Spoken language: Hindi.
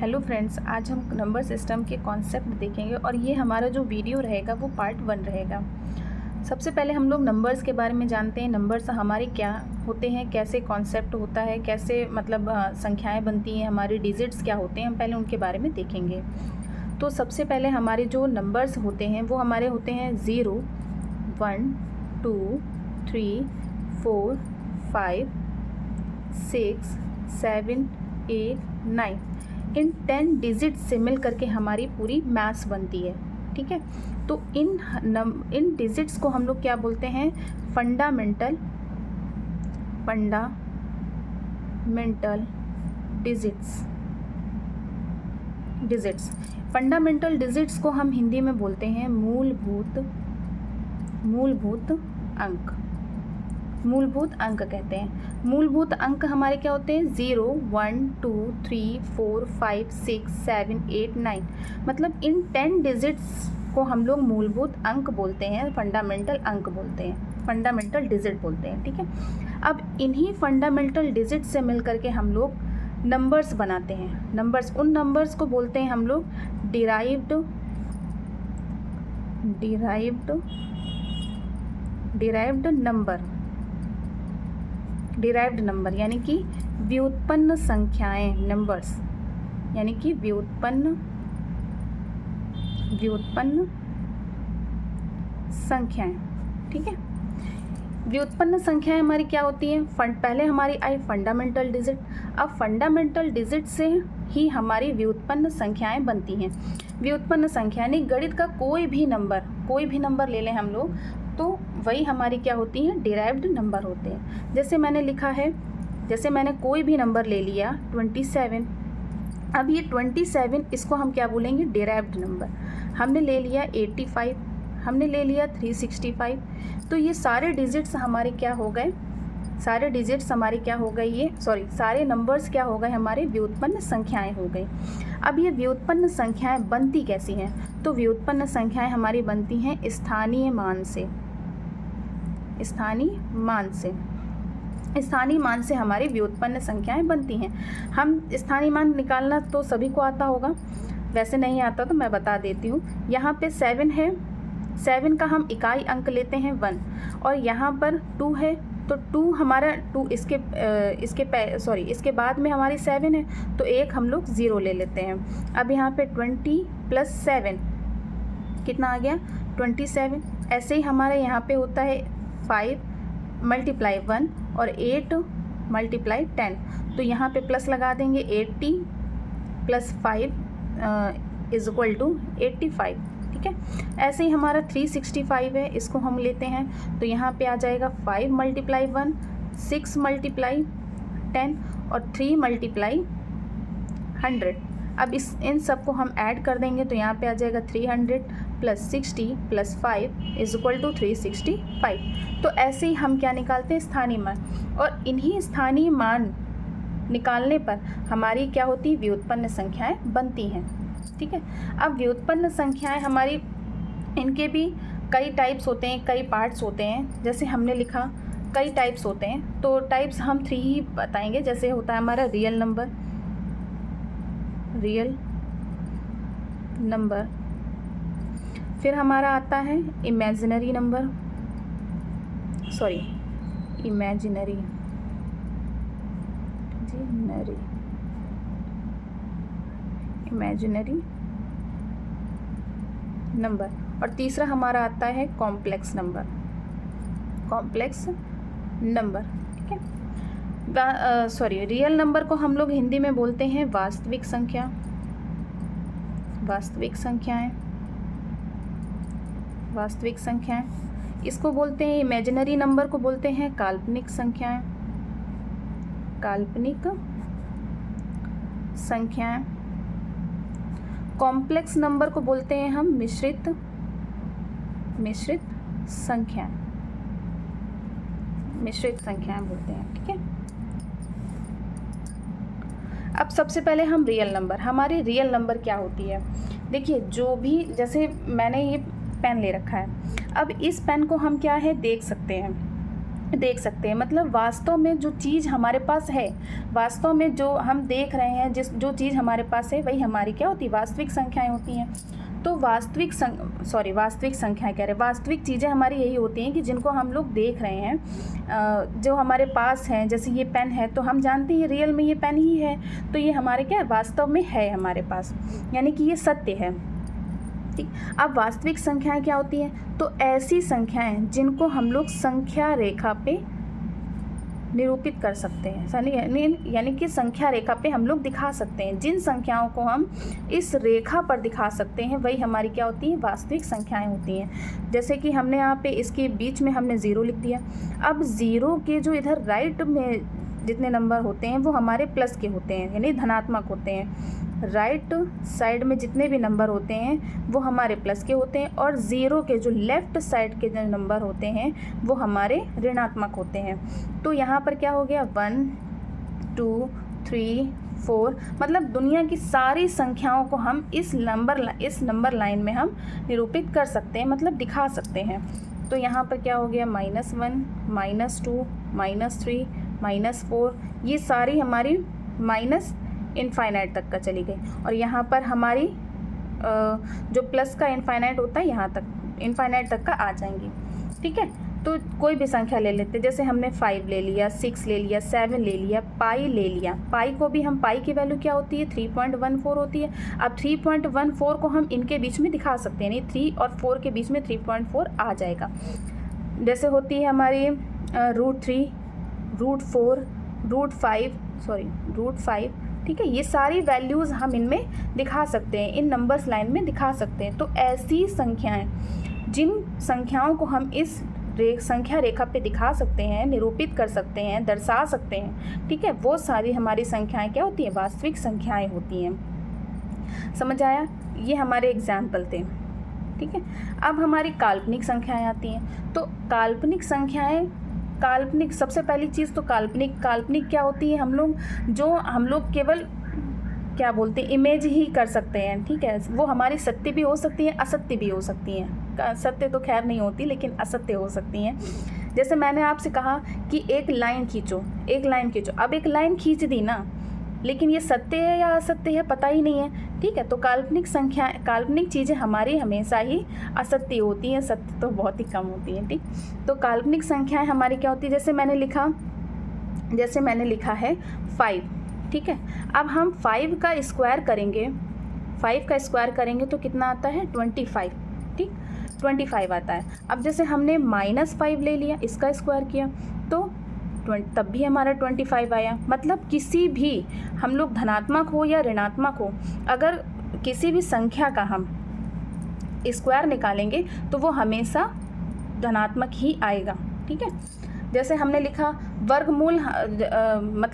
हेलो फ्रेंड्स, आज हम नंबर सिस्टम के कॉन्सेप्ट देखेंगे और ये हमारा जो वीडियो रहेगा वो पार्ट 1 रहेगा। सबसे पहले हम लोग नंबर्स के बारे में जानते हैं। नंबर्स हमारे क्या होते हैं, कैसे कॉन्सेप्ट होता है, कैसे मतलब संख्याएं बनती हैं, हमारे डिजिट्स क्या होते हैं, हम पहले उनके बारे में देखेंगे। तो सबसे पहले हमारे जो नंबर्स होते हैं वो हमारे होते हैं 0, 1, 2, 3, 4, 5, 6, 7, 8, 9। इन 10 डिजिट से मिल करके हमारी पूरी मैथ्स बनती है। ठीक है, तो इन डिजिट्स को हम लोग क्या बोलते हैं? Fundamental digits. फंडामेंटल डिजिट्स को हम हिंदी में बोलते हैं मूलभूत अंक कहते हैं। मूलभूत अंक हमारे क्या होते हैं? 0, 1, 2, 3, 4, 5, 6, 7, 8, 9। मतलब इन 10 डिजिट्स को हम लोग मूलभूत अंक बोलते हैं, फंडामेंटल अंक बोलते हैं, फंडामेंटल डिजिट बोलते हैं। ठीक है, अब इन्हीं फंडामेंटल डिजिट से मिल करके हम लोग नंबर्स बनाते हैं। उन नंबर्स को बोलते हैं हम लोग डिराइव्ड नंबर यानी कि व्युत्पन्न संख्याएं। नंबर्स यानी कि व्युत्पन्न संख्याएं। ठीक है, व्युत्पन्न संख्याएं हमारी क्या होती हैं? पहले हमारी आई फंडामेंटल डिजिट। अब फंडामेंटल डिजिट से ही हमारी व्युत्पन्न संख्याएं बनती हैं। व्युत्पन्न संख्या यानी गणित का कोई भी नंबर ले लें हम लोग, तो वही हमारी क्या होती हैं? डिराइव्ड नंबर होते हैं। जैसे मैंने कोई भी नंबर ले लिया 27। अब ये 27 इसको हम क्या बोलेंगे? Derived number. हमने ले लिया 85, हमने ले लिया 365। तो ये सारे डिजिट्स हमारे क्या हो गए? सारे नंबर्स क्या हो गए? हमारे व्युत्पन्न संख्याएं हो गई। अब ये व्युत्पन्न संख्याएं बनती कैसी हैं? तो व्युत्पन्न संख्याएं हमारी बनती हैं स्थानीय मान से हमारी व्युत्पन्न संख्याएं बनती हैं। हम स्थानीय मान निकालना तो सभी को आता होगा, वैसे नहीं आता तो मैं बता देती हूँ। यहाँ पे 7 है, 7 का हम इकाई अंक लेते हैं 1, और यहाँ पर 2 है तो 2 हमारा 2 इसके बाद में हमारी 7 है तो एक हम लोग 0 ले लेते हैं। अब यहाँ पे 20 + 7 कितना आ गया? 27। ऐसे ही हमारे यहाँ पे होता है 5 × 1 और 8 × 10। तो यहाँ पे प्लस लगा देंगे, 80 + 5 = 85। ठीक है, ऐसे ही हमारा 365 है, इसको हम लेते हैं तो यहाँ पे आ जाएगा 5 × 1, 6 × 10 और 3 × 100। अब इन सब को हम ऐड कर देंगे तो यहाँ पे आ जाएगा 300 + 60 + 5 = 365। तो ऐसे ही हम क्या निकालते हैं? स्थानीय मान। और इन्हीं स्थानीय मान निकालने पर हमारी क्या होती है? व्युत्पन्न संख्याएं बनती हैं। ठीक है, अब व्युत्पन्न संख्याएं हमारी, इनके भी कई टाइप्स होते हैं, कई पार्ट्स होते हैं। जैसे हमने लिखा कई टाइप्स होते हैं, तो टाइप्स हम 3 ही बताएंगे। जैसे होता है हमारा रियल नंबर, फिर हमारा आता है इमेजिनरी नंबर, और तीसरा हमारा आता है कॉम्प्लेक्स नंबर। ठीक है, रियल नंबर को हम लोग हिंदी में बोलते हैं वास्तविक संख्याएं। इसको बोलते हैं इमेजिनरी नंबर को बोलते हैं काल्पनिक संख्याएं। कॉम्प्लेक्स नंबर को बोलते हैं हम मिश्रित संख्याएं बोलते हैं। ठीक है, अब सबसे पहले हम रियल नंबर, हमारी रियल नंबर क्या होती है? देखिए, जो भी, जैसे मैंने ये पेन ले रखा है, अब इस पेन को हम क्या है? देख सकते हैं। देख सकते हैं। मतलब वास्तव में जो चीज़ हमारे पास है, वास्तव में जो हम देख रहे हैं, जो चीज़ हमारे पास है वही हमारी क्या होती है, वास्तविक संख्याएं होती हैं। तो वास्तविक संख्याएं कह रहे, वास्तविक चीज़ें हमारी यही होती हैं कि जिनको हम लोग देख रहे हैं, जो हमारे पास हैं। जैसे ये पेन है तो हम जानते हैं रियल में ये पेन ही है, तो ये हमारे क्या है, वास्तव में है हमारे पास, यानी कि ये सत्य है। ठीक, अब वास्तविक संख्याएं क्या होती हैं, तो ऐसी संख्याएं जिनको हम लोग संख्या रेखा पे निरूपित कर सकते हैं, यानी कि संख्या रेखा पे हम लोग दिखा सकते हैं। जिन संख्याओं को हम इस रेखा पर दिखा सकते हैं वही हमारी क्या होती हैं, वास्तविक संख्याएं होती हैं। जैसे कि हमने यहाँ पे इसके बीच में हमने ज़ीरो लिख दिया। अब ज़ीरो के जो इधर राइट में जितने नंबर होते हैं वो हमारे प्लस के होते हैं, यानी धनात्मक होते हैं। राइट साइड में जितने भी नंबर होते हैं वो हमारे प्लस के होते हैं, और ज़ीरो के जो लेफ़्ट साइड के जो नंबर होते हैं वो हमारे ऋणात्मक होते हैं। तो यहाँ पर क्या हो गया, 1 2 3 4, मतलब दुनिया की सारी संख्याओं को हम इस नंबर लाइन में हम निरूपित कर सकते हैं, मतलब दिखा सकते हैं। तो यहाँ पर क्या हो गया, -1 -2 -3 -4, ये सारी हमारी माइनस इनफाइनाइट तक का चली गई। और यहाँ पर हमारी जो प्लस का इनफाइनाइट होता है यहाँ तक, इनफाइनाइट तक का आ जाएंगी। ठीक है, तो कोई भी संख्या ले लेते, जैसे हमने 5 ले लिया, 6 ले लिया, 7 ले लिया, पाई ले लिया। पाई को भी हम, पाई की वैल्यू क्या होती है, 3.14 होती है। अब 3.14 को हम इनके बीच में दिखा सकते हैं, यानी 3 और 4 के बीच में 3.4 आ जाएगा। जैसे होती है हमारी √3, √4, √5, ठीक है, ये सारी वैल्यूज़ हम इनमें दिखा सकते हैं, इन नंबर्स लाइन में दिखा सकते हैं। तो ऐसी संख्याएं, जिन संख्याओं को हम इस संख्या रेखा पे दिखा सकते हैं, निरूपित कर सकते हैं, दर्शा सकते हैं, ठीक है, वो सारी हमारी संख्याएं क्या होती हैं, वास्तविक संख्याएं होती हैं। समझ आया, ये हमारे एग्जाम्पल थे। ठीक है, अब हमारी काल्पनिक संख्याएं आती हैं। तो काल्पनिक संख्याएं, काल्पनिक, सबसे पहली चीज़ तो काल्पनिक क्या होती है, हम लोग केवल क्या बोलते हैं, इमेज ही कर सकते हैं। ठीक है, वो हमारी सत्य भी हो सकती है, असत्य भी हो सकती हैं। सत्य तो खैर नहीं होती, लेकिन असत्य हो सकती हैं। जैसे मैंने आपसे कहा कि एक लाइन खींचो। अब एक लाइन खींच दी ना, लेकिन ये सत्य है या असत्य है पता ही नहीं है। ठीक है, तो काल्पनिक चीज़ें हमारी हमेशा ही असत्य होती हैं, सत्य तो बहुत ही कम होती हैं। ठीक, तो काल्पनिक संख्याएं हमारी क्या होती है, जैसे मैंने लिखा है 5। ठीक है, अब हम 5 का स्क्वायर करेंगे तो कितना आता है, 25। ठीक, 25 आता है। अब जैसे हमने -5 ले लिया, इसका स्क्वायर किया तो तब भी हमारा 25 आया। मतलब किसी भी, हम लोग धनात्मक हो या ऋणात्मक हो, अगर किसी भी संख्या का हम स्क्वायर निकालेंगे तो वो हमेशा धनात्मक ही आएगा। ठीक है, जैसे हमने लिखा वर्गमूल, मतलब